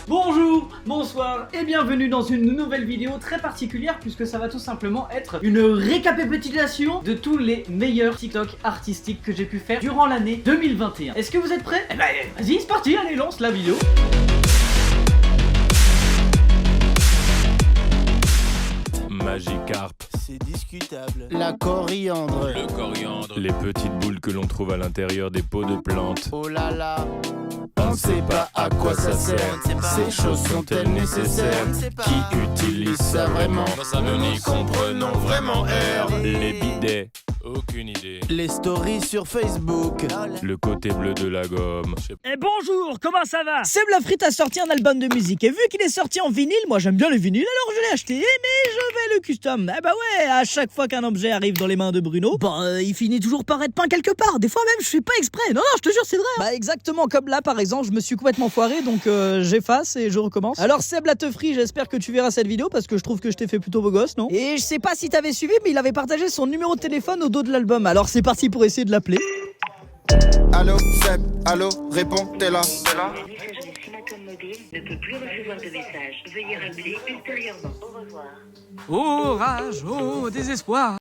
Bonjour, bonsoir et bienvenue dans une nouvelle vidéo très particulière puisque ça va tout simplement être une récapitulation de tous les meilleurs TikTok artistiques que j'ai pu faire durant l'année 2021. Est-ce que vous êtes prêts? Eh ben vas-y, c'est parti, allez lance la vidéo. Magikarp, c'est discutable. La coriandre. le coriandre, les petites boules que l'on trouve à l'intérieur des pots de plantes. Oh là là. On ne sait pas à quoi ça sert. Ces choses sont-elles nécessaires? Qui utilise ça vraiment? Ça ne n'y comprenons vraiment R. Les bidets, aucune idée. Les stories sur Facebook. Le côté bleu de la gomme. Eh bonjour, comment ça va? Seb Lafrite a sorti un album de musique et vu qu'il est sorti en vinyle, moi j'aime bien les vinyles alors je l'ai acheté, mais je vais le custom. Eh bah ouais, à chaque fois qu'un objet arrive dans les mains de Bruno, il finit toujours par être peint quelque part. Des fois même je fais pas exprès. Non, je te jure c'est vrai. Bah exactement comme là par exemple, je me suis complètement foiré donc j'efface et je recommence. Alors Seb la teufrie, j'espère que tu verras cette vidéo parce que je trouve que je t'ai fait plutôt beau gosse, non? Et je sais pas si t'avais suivi mais il avait partagé son numéro de téléphone au dos de l'album. Alors c'est parti pour essayer de l'appeler. Allô, Seb, allô, réponds, t'es là. La messagerie Simatom Mobile ne peut plus recevoir de messages. Veuillez rappeler ultérieurement. Au revoir. Oh rage, oh désespoir.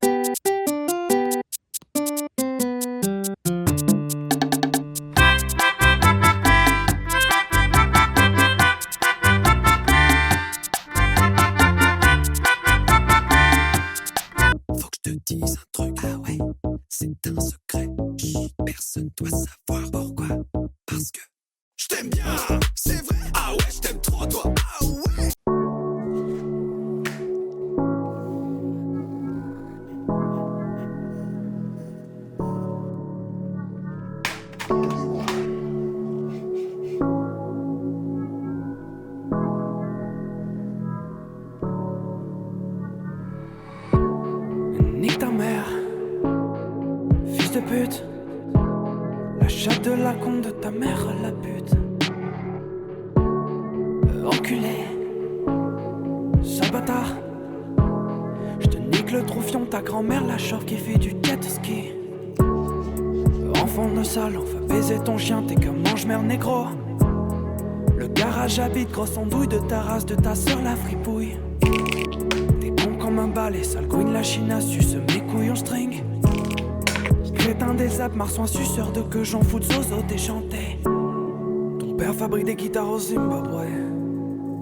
Faut que je te dise un truc, ah ouais, c'est un secret. Chut, personne doit savoir pourquoi. Parce que je t'aime bien, c'est vrai. Ah ouais, je t'aime trop toi. Ah ouais. Nique ta mère, fils de pute. La chatte de la con de ta mère, la pute. Enculé, sale bâtard. Je te nique le troufion, ta grand-mère, la chauve qui fait du jet ski. Enfant de sale, on va baiser ton chien, t'es que mange-merde négro. Le garage habite, grosse andouille de ta race, de ta sœur la fripouille. Comme un balai, sale queen, la china suce mes couilles en string. Crétin des Alpes, marsouin suceur de que j'en fous de zozo déchanté. Ton père fabrique des guitares au Zimbabwe.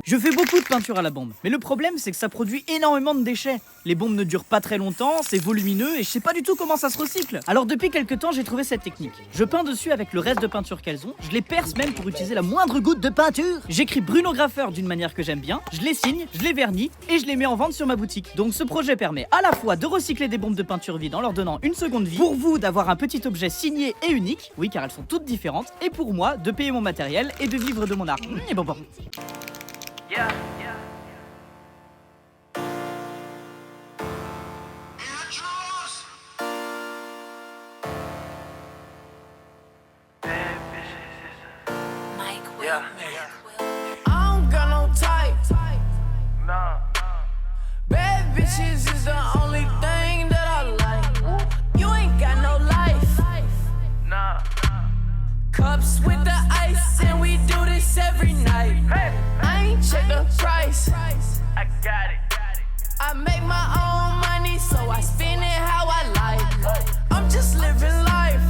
Je fais beaucoup de peinture à la bombe, mais le problème c'est que ça produit énormément de déchets. Les bombes ne durent pas très longtemps, c'est volumineux et je sais pas du tout comment ça se recycle. Alors depuis quelques temps j'ai trouvé cette technique. Je peins dessus avec le reste de peinture qu'elles ont, je les perce même pour utiliser la moindre goutte de peinture. J'écris Bruno Graffeur d'une manière que j'aime bien, je les signe, je les vernis et je les mets en vente sur ma boutique. Donc ce projet permet à la fois de recycler des bombes de peinture vides en leur donnant une seconde vie, pour vous d'avoir un petit objet signé et unique, oui car elles sont toutes différentes, et pour moi de payer mon matériel et de vivre de mon art. Et bon. Yeah. I don't got no type. Nah. Bad bitches is the only thing that I like. You ain't got no life. Nah. Cups with the ice and we do this every night. I ain't check the price. I got it. I make my own money, so I spend it how I like. I'm just living life.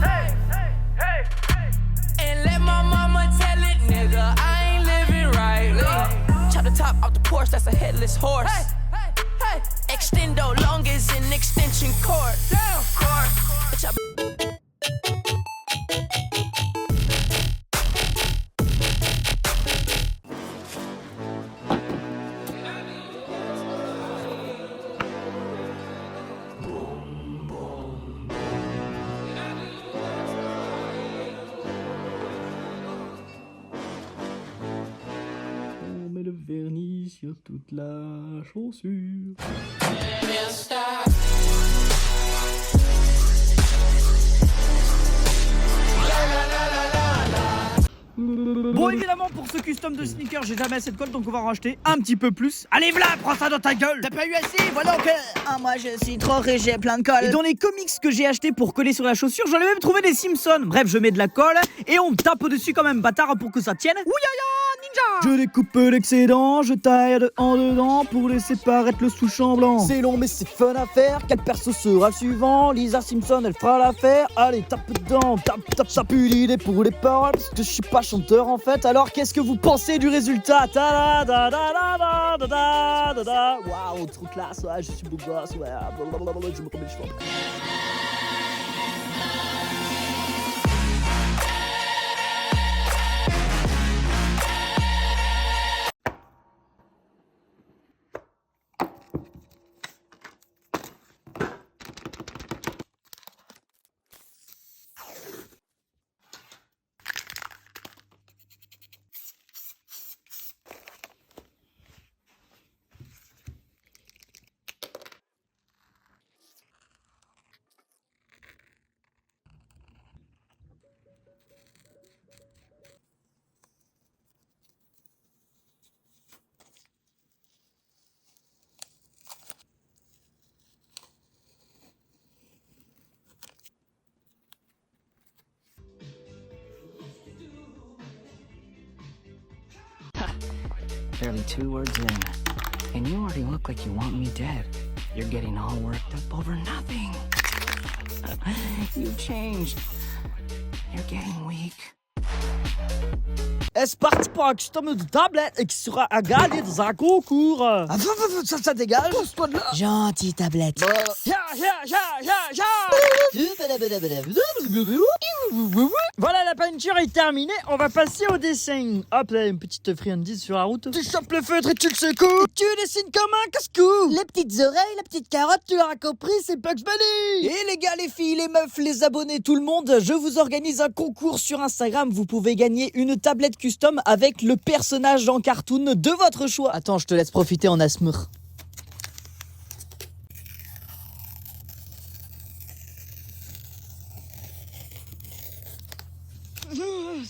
And let my mama tell it, nigga, I ain't living right. Chop the top off the Porsche, that's a headless horse. Extendo long as an extension cord. Bitch, I On met le vernis sur toute la chaussure. Bon, évidemment, pour ce custom de sneaker, j'ai jamais assez de colle, donc on va en racheter un petit peu plus. Allez, voilà, prends ça dans ta gueule. T'as pas eu assez, voilà encore. Ah, moi je suis trop riche, j'ai plein de colle. Et dans les comics que j'ai acheté pour coller sur la chaussure, j'en ai même trouvé des Simpsons. Bref, je mets de la colle et on me tape au-dessus quand même, bâtard, pour que ça tienne. Ouyaya, ninja. Je découpe l'excédent, je taille de en dedans pour laisser paraître le sous-champ blanc. C'est long mais c'est fun à faire. Quel perso sera le suivant? Lisa Simpson, elle fera l'affaire. Allez, tape dedans, tape, ça pue l'idée pour les paroles. Parce que je suis pas chanteur en fait. Alors qu'est-ce que vous pensez du résultat? Waouh, trop classe, ouais, je suis beau gosse, ouais. Blablabla, je me remets les cheveux. Barely 2 words in, and you already look like you want me dead. You're getting all worked up over nothing. You've changed. You're getting weak. C'est parti pour un custom de tablette et qui sera à gagner dans un concours. Ça dégage. Pousse-toi de là. Gentille tablette. Voilà, la peinture est terminée. On va passer au dessin. Hop là, une petite friandise sur la route. Tu chopes le feutre et tu le secoues. Tu dessines comme un casse-cou. Les petites oreilles, la petite carotte, tu l'auras compris, c'est Bugs Bunny. Et les gars, les filles, les meufs, les abonnés, tout le monde, je vous organise un concours sur Instagram. Vous pouvez gagner une tablette custom avec le personnage en cartoon de votre choix. Attends, je te laisse profiter en asmur.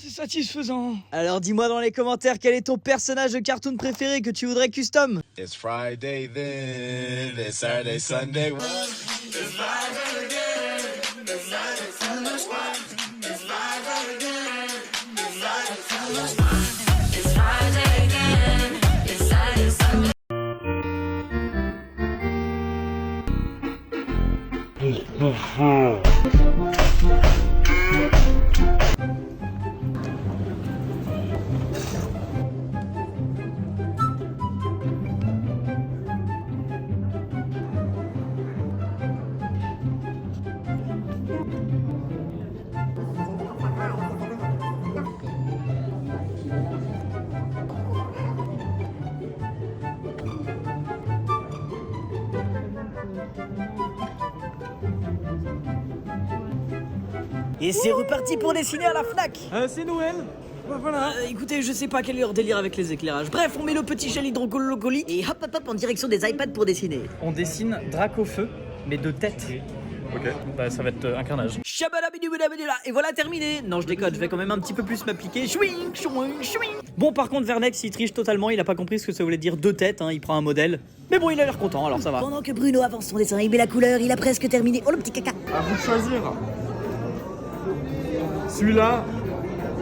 C'est satisfaisant. Alors dis-moi dans les commentaires quel est ton personnage de cartoon préféré que tu voudrais custom. It's Friday then, it's Saturday, Sunday. It's Friday again, it's Saturday, Sunday. It's Friday again, it's Saturday, Sunday. It's Friday again, it's Saturday, Sunday. Et c'est reparti pour dessiner à la Fnac. C'est Noël. Voilà. Écoutez, je sais pas quel est leur délire avec les éclairages. Bref, on met le petit gel hydrocollocolis et hop hop hop en direction des iPads pour dessiner. On dessine Dracofeu, mais de tête. Ok. Bah, ça va être un carnage. Chabadabidibidabidila. Et voilà terminé. Non, je déconne, je vais quand même un petit peu plus m'appliquer. Chouing, chouing, chouing. Bon, par contre, Vernex, il triche totalement. Il a pas compris ce que ça voulait dire deux têtes. Hein. Il prend un modèle. Mais bon, il a l'air content, alors ça va. Pendant que Bruno avance son dessin, il met la couleur, il a presque terminé. Oh le petit caca. À vous de choisir. Celui-là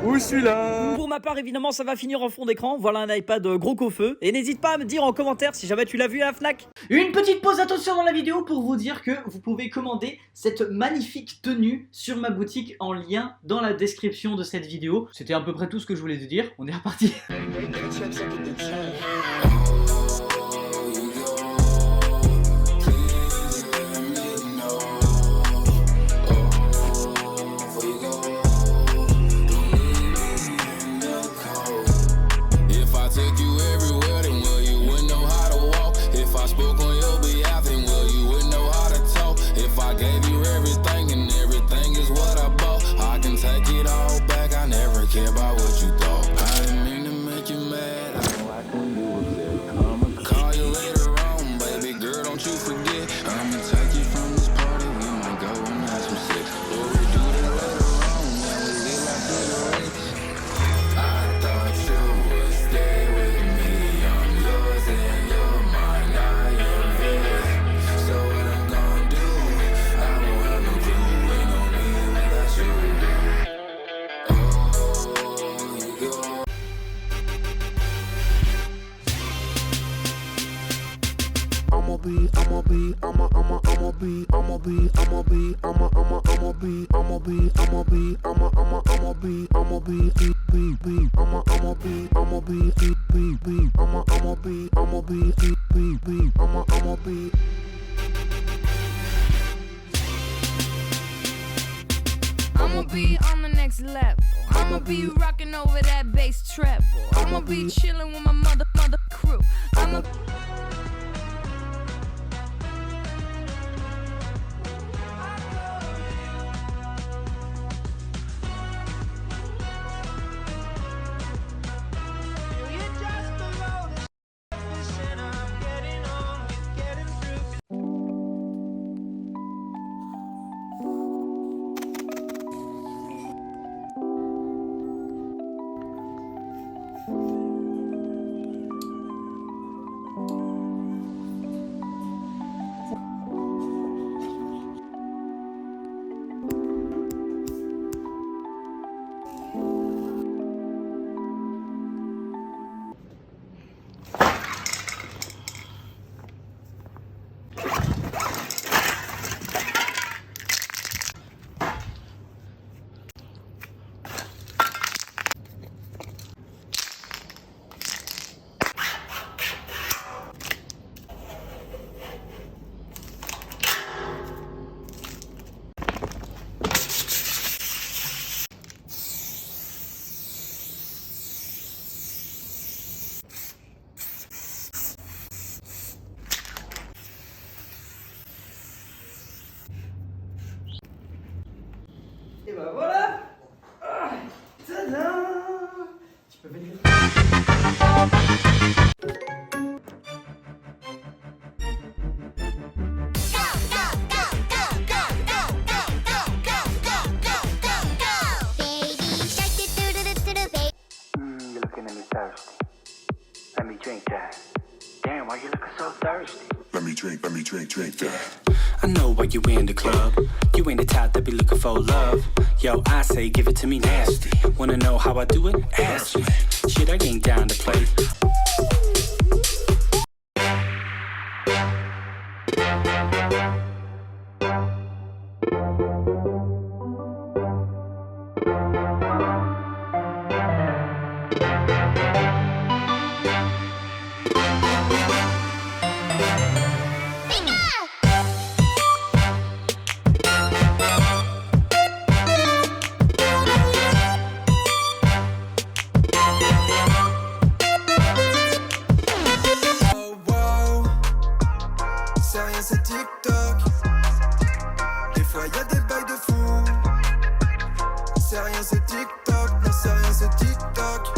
ou celui-là. Pour ma part, évidemment, ça va finir en fond d'écran. Voilà un iPad gros qu'au feu. Et n'hésite pas à me dire en commentaire si jamais tu l'as vu à la Fnac. Une petite pause attention dans la vidéo pour vous dire que vous pouvez commander cette magnifique tenue sur ma boutique en lien dans la description de cette vidéo. C'était à peu près tout ce que je voulais te dire. On est reparti. Care about what you thought. I didn't mean to make you mad. All I can do is let karma I'ma be on the next level. I'ma be rocking over that bass treble. I'ma be chilling with my mother crew. I'ma Et bah voilà. Tada. Tu peux venir. You're looking at me thirsty. Let me drink that. Damn, why you looking so thirsty? Let me drink that. I know why you in the club. You ain't the type that be looking for love. Yo, I say give it to me nasty. Wanna know how I do it? Ask me. Shit, I ain't down to play. C'est rien, c'est TikTok. Des fois y'a des bails de fou. C'est rien, c'est TikTok. Non, c'est rien, c'est TikTok.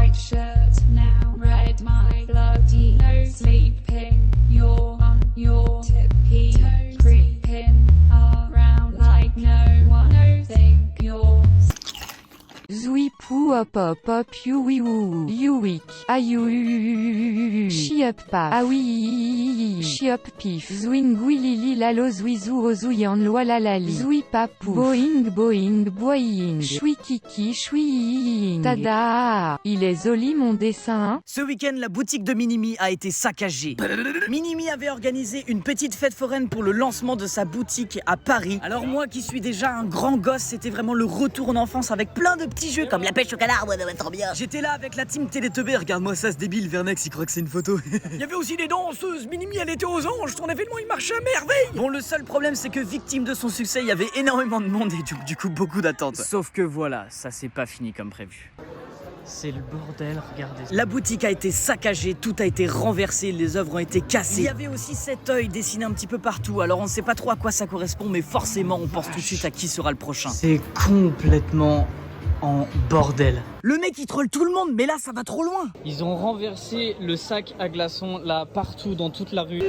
white shirt now, red my bloody nose, sleeping. You're on your tippy toes, creeping around like no one knows. Think you're Zouip ou hop hop hop you oui ou you week a you chi up pa ah oui chi up pif zwing lili lalo zouizou ozouyan loi la lali zoui papou boing boing boing chui kiki chui tada il est joli mon dessin hein. Ce week-end, la boutique de Minimi a été saccagée. Minimi avait organisé une petite fête foraine pour le lancement de sa boutique à Paris. Alors moi qui suis déjà un grand gosse, c'était vraiment le retour en enfance avec plein de petits jeux comme la pêche au canard, ouais, trop bien. J'étais là avec la team Téléteubé, regarde-moi ça ce débile, Vernex il croit que c'est une photo. Il y avait aussi des danseuses, Minimi elle était aux anges, son événement il marchait à merveille. Bon, le seul problème c'est que victime de son succès, il y avait énormément de monde et du coup beaucoup d'attentes. Sauf que voilà, ça s'est pas fini comme prévu. C'est le bordel, regardez. La boutique a été saccagée, tout a été renversé, les œuvres ont été cassées. Il y avait aussi cet œil dessiné un petit peu partout, alors on ne sait pas trop à quoi ça correspond, mais forcément on pense tout de suite à qui sera le prochain. C'est complètement en bordel. Le mec il troll tout le monde, mais là ça va trop loin. Ils ont renversé le sac à glaçons là partout dans toute la rue.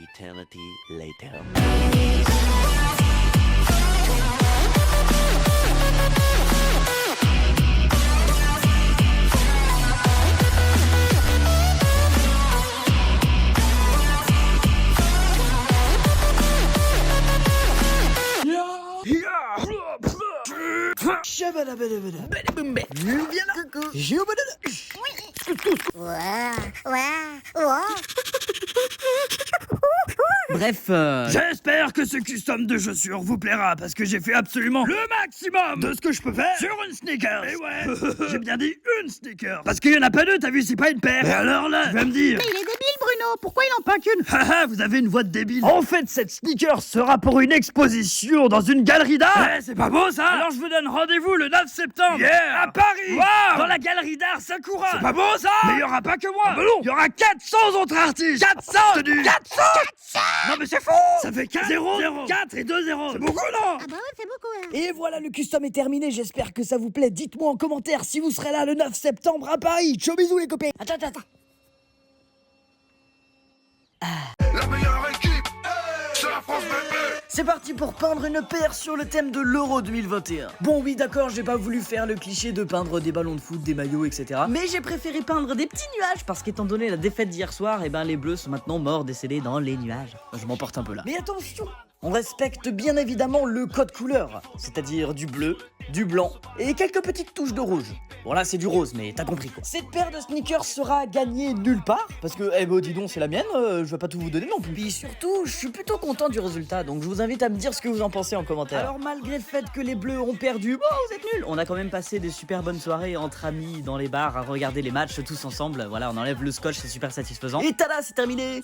eternity later. Bref, j'espère que ce custom de chaussures vous plaira parce que j'ai fait absolument le maximum de ce que je peux faire sur une sneaker. Et ouais, j'ai bien dit une sneaker parce qu'il y en a pas deux, t'as vu, c'est pas une paire. Et alors là, tu vas me dire. Mais il est débile, Bruno. Pourquoi il en peint qu'une? Haha, vous avez une voix de débile. En fait, cette sneaker sera pour une exposition dans une galerie d'art. Eh, c'est pas beau ça? Alors je vous donne rendez-vous le 9 septembre à Paris. Wow, dans la galerie d'art Sakura. C'est pas beau ça? Mais il y aura pas que moi. Ah bah non, il y aura 400 autres artistes. 400 400 Non mais c'est faux. Ça fait 4 0 0 4 et 2 0. C'est beaucoup non? Ah bah ouais, c'est beaucoup. Hein. Et voilà, le custom est terminé. J'espère que ça vous plaît. Dites-moi en commentaire si vous serez là le 9 septembre à Paris. Ciao bisous les copains. Attends. La meilleure équipe, c'est la France bébé. C'est parti pour peindre une paire sur le thème de l'Euro 2021. Bon oui d'accord, j'ai pas voulu faire le cliché de peindre des ballons de foot, des maillots, etc. Mais j'ai préféré peindre des petits nuages parce qu'étant donné la défaite d'hier soir, et ben les bleus sont maintenant morts décédés dans les nuages. Je m'emporte un peu là. Mais attention, on respecte bien évidemment le code couleur, c'est-à-dire du bleu, du blanc et quelques petites touches de rouge. Bon là c'est du rose mais t'as compris quoi. Cette paire de sneakers sera gagnée nulle part parce que dis donc c'est la mienne, je vais pas tout vous donner non plus. Puis surtout je suis plutôt content du résultat donc je vous invite à me dire ce que vous en pensez en commentaire. Alors malgré le fait que les bleus ont perdu, vous êtes nuls. On a quand même passé des super bonnes soirées entre amis dans les bars à regarder les matchs tous ensemble. Voilà, on enlève le scotch, c'est super satisfaisant. Et tada, c'est terminé.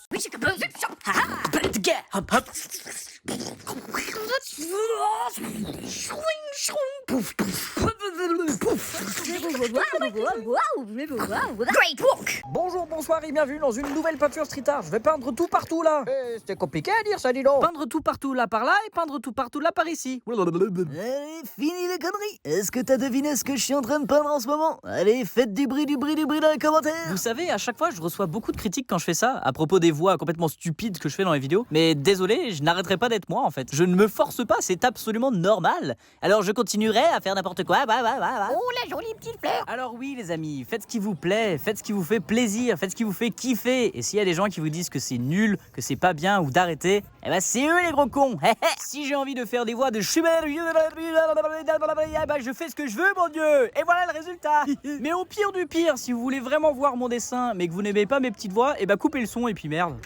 Great walk. Bonjour, bonsoir et bienvenue dans une nouvelle peinture street art. Je vais peindre tout partout là. C'était compliqué à dire ça, dis donc. Peindre tout partout là par là et peindre tout partout là par ici. Allez, fini les conneries. Est-ce que t'as deviné ce que je suis en train de peindre en ce moment? Allez, faites du bruit dans les commentaires. Vous savez, à chaque fois, je reçois beaucoup de critiques quand je fais ça, à propos des voix complètement stupides que je fais dans les vidéos. Mais désolé, je n'arrêterai pas d'être moi en fait. Je ne me force pas, c'est absolument normal. Alors je continuerai à faire n'importe quoi. Oh, la jolie petite fleur. Alors oui les amis, faites ce qui vous plaît, faites ce qui vous fait plaisir, faites ce qui vous fait kiffer. Et s'il y a des gens qui vous disent que c'est nul, que c'est pas bien ou d'arrêter, eh ben c'est eux les gros cons. Si j'ai envie de faire des voix de Schubert, je fais ce que je veux mon dieu. Et voilà le résultat. Mais au pire du pire, si vous voulez vraiment voir mon dessin mais que vous n'aimez pas mes petites voix, eh ben coupez le son et puis merde.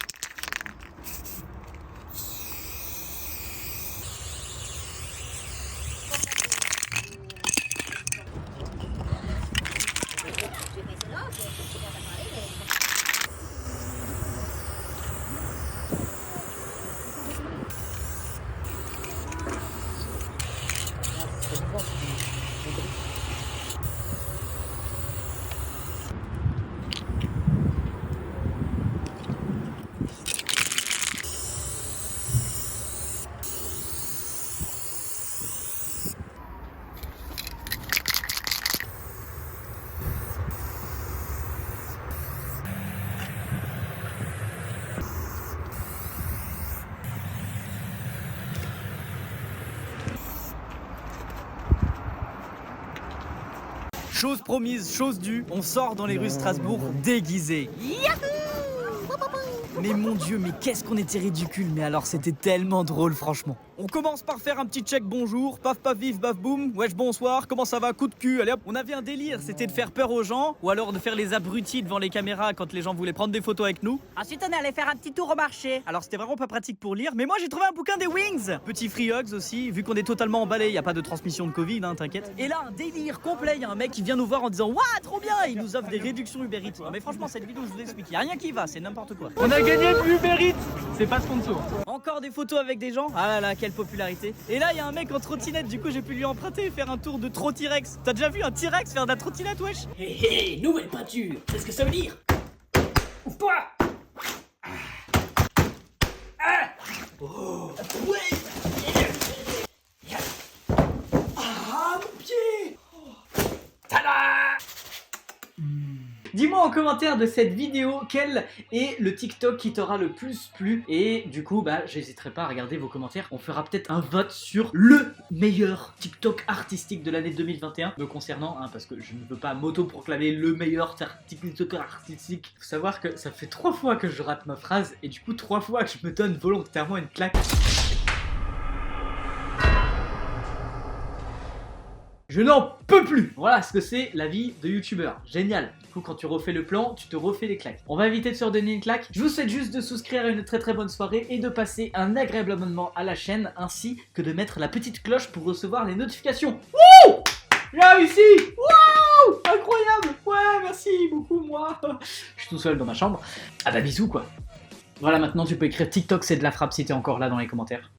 Chose promise, chose due, on sort dans les rues de Strasbourg déguisé. Mais mon dieu, mais qu'est-ce qu'on était ridicule, mais alors c'était tellement drôle franchement. On commence par faire un petit check bonjour, paf paf vif baf boum, wesh bonsoir, comment ça va, coup de cul, allez hop. On avait un délire, c'était de faire peur aux gens, ou alors de faire les abrutis devant les caméras quand les gens voulaient prendre des photos avec nous. Ensuite on est allé faire un petit tour au marché. Alors c'était vraiment pas pratique pour lire, mais moi j'ai trouvé un bouquin des Wings. Petit free hugs aussi, vu qu'on est totalement emballé, y a pas de transmission de Covid, hein, t'inquiète. Et là un délire complet, y a un mec qui vient nous voir en disant waouh trop bien, il nous offre des réductions Uber Eats. Non mais franchement cette vidéo je vous explique, y a rien qui va, c'est n'importe quoi. On a gagné de Uber Eats, c'est pas sponsor. Encore des photos avec des gens, ah là là quelle popularité. Et là, il y a un mec en trottinette, du coup, j'ai pu lui emprunter et faire un tour de trottirex. T'as déjà vu un T-Rex faire de la trottinette, wesh? Hé, nouvelle peinture. C'est ce que ça veut dire. Ouvre-toi. Oh. Ouais. Ah, mon pied. Tada. Dis-moi en commentaire de cette vidéo quel est le TikTok qui t'aura le plus plu. Et du coup, bah, j'hésiterai pas à regarder vos commentaires. On fera peut-être un vote sur le meilleur TikTok artistique de l'année 2021 me concernant, hein, parce que je ne veux pas m'auto-proclamer le meilleur TikTok artistique. Faut savoir que ça fait 3 fois que je rate ma phrase et du coup 3 fois que je me donne volontairement une claque. Je n'en peux plus. Voilà ce que c'est la vie de youtubeur. Génial. Du coup, quand tu refais le plan, tu te refais les claques. On va éviter de se redonner une claque. Je vous souhaite juste de souscrire à une très bonne soirée et de passer un agréable abonnement à la chaîne, ainsi que de mettre la petite cloche pour recevoir les notifications. Wouh! J'ai réussi! Waouh! Incroyable! Ouais, merci beaucoup, moi. Je suis tout seul dans ma chambre. Ah bah bisous, quoi. Voilà, maintenant tu peux écrire TikTok c'est de la frappe si t'es encore là dans les commentaires.